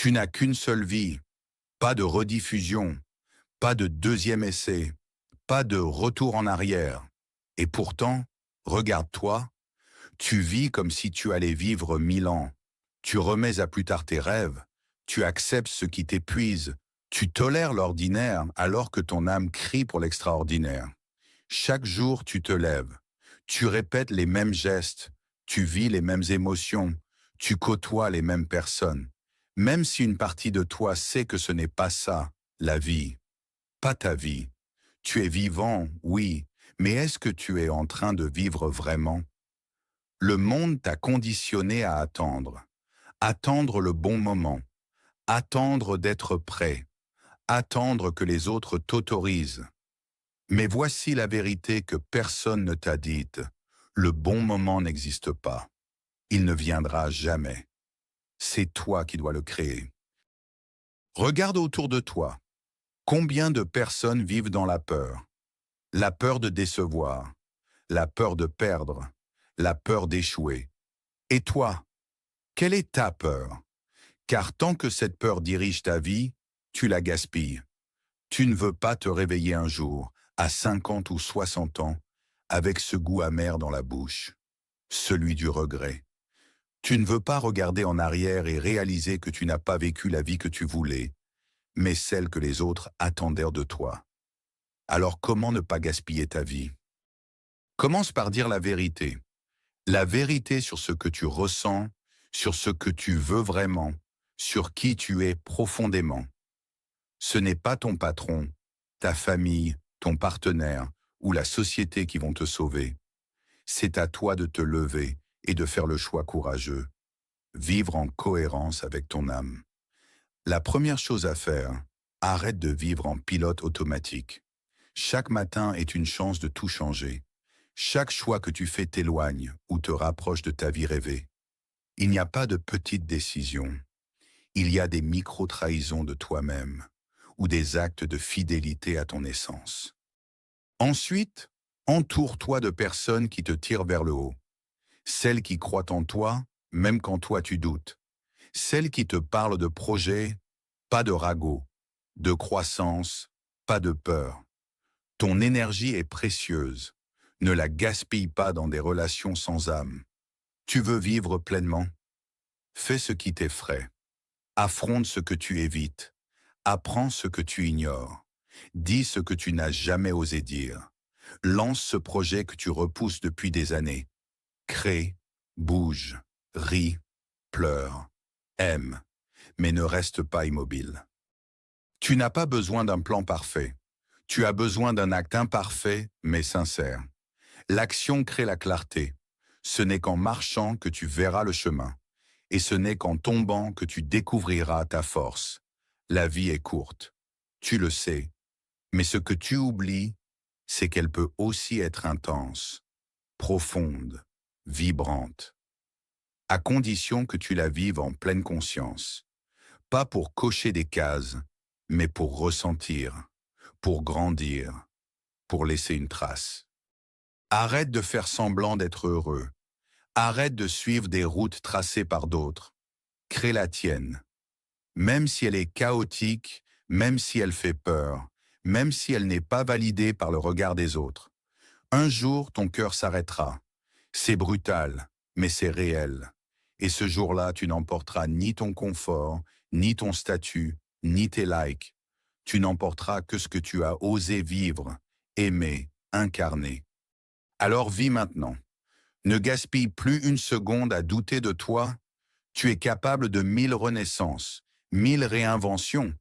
Tu n'as qu'une seule vie, pas de rediffusion, pas de deuxième essai, pas de retour en arrière. Et pourtant, regarde-toi, tu vis comme si tu allais vivre 1000 ans. Tu remets à plus tard tes rêves, tu acceptes ce qui t'épuise, tu tolères l'ordinaire alors que ton âme crie pour l'extraordinaire. Chaque jour, tu te lèves, tu répètes les mêmes gestes, tu vis les mêmes émotions, tu côtoies les mêmes personnes. Même si une partie de toi sait que ce n'est pas ça, la vie, pas ta vie. Tu es vivant, oui, mais est-ce que tu es en train de vivre vraiment? Le monde t'a conditionné à attendre. Attendre le bon moment. Attendre d'être prêt. Attendre que les autres t'autorisent. Mais voici la vérité que personne ne t'a dite. Le bon moment n'existe pas. Il ne viendra jamais. C'est toi qui dois le créer. Regarde autour de toi. Combien de personnes vivent dans la peur? La peur de décevoir, la peur de perdre, la peur d'échouer. Et toi, quelle est ta peur? Car tant que cette peur dirige ta vie, tu la gaspilles. Tu ne veux pas te réveiller un jour, à 50 ou 60 ans, avec ce goût amer dans la bouche, celui du regret. Tu ne veux pas regarder en arrière et réaliser que tu n'as pas vécu la vie que tu voulais, mais celle que les autres attendaient de toi. Alors comment ne pas gaspiller ta vie? Commence par dire la vérité. La vérité sur ce que tu ressens, sur ce que tu veux vraiment, sur qui tu es profondément. Ce n'est pas ton patron, ta famille, ton partenaire ou la société qui vont te sauver. C'est à toi de te lever et de faire le choix courageux. Vivre en cohérence avec ton âme. La première chose à faire, arrête de vivre en pilote automatique. Chaque matin est une chance de tout changer. Chaque choix que tu fais t'éloigne ou te rapproche de ta vie rêvée. Il n'y a pas de petites décisions. Il y a des micro-trahisons de toi-même ou des actes de fidélité à ton essence. Ensuite, entoure-toi de personnes qui te tirent vers le haut. Celles qui croient en toi, même quand toi tu doutes. Celles qui te parlent de projets, pas de ragots, de croissance, pas de peur. Ton énergie est précieuse. Ne la gaspille pas dans des relations sans âme. Tu veux vivre pleinement? Fais ce qui t'effraie. Affronte ce que tu évites. Apprends ce que tu ignores. Dis ce que tu n'as jamais osé dire. Lance ce projet que tu repousses depuis des années. Crée, bouge, ris, pleure, aime, mais ne reste pas immobile. Tu n'as pas besoin d'un plan parfait. Tu as besoin d'un acte imparfait, mais sincère. L'action crée la clarté. Ce n'est qu'en marchant que tu verras le chemin. Et ce n'est qu'en tombant que tu découvriras ta force. La vie est courte. Tu le sais. Mais ce que tu oublies, c'est qu'elle peut aussi être intense, profonde, vibrante. À condition que tu la vives en pleine conscience. Pas pour cocher des cases, mais pour ressentir, pour grandir, pour laisser une trace. Arrête de faire semblant d'être heureux. Arrête de suivre des routes tracées par d'autres. Crée la tienne. Même si elle est chaotique, même si elle fait peur, même si elle n'est pas validée par le regard des autres. Un jour, ton cœur s'arrêtera. C'est brutal, mais c'est réel. Et ce jour-là, tu n'emporteras ni ton confort, ni ton statut, ni tes likes. Tu n'emporteras que ce que tu as osé vivre, aimer, incarner. Alors vis maintenant. Ne gaspille plus une seconde à douter de toi. Tu es capable de 1000 renaissances, 1000 réinventions.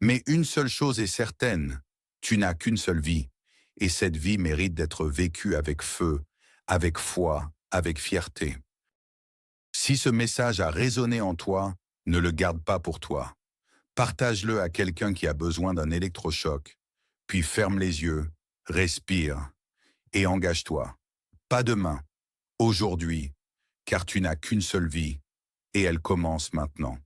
Mais une seule chose est certaine, tu n'as qu'une seule vie. Et cette vie mérite d'être vécue avec feu, avec foi, avec fierté. Si ce message a résonné en toi, ne le garde pas pour toi. Partage-le à quelqu'un qui a besoin d'un électrochoc. Puis ferme les yeux, respire et engage-toi. Pas demain, aujourd'hui, car tu n'as qu'une seule vie et elle commence maintenant.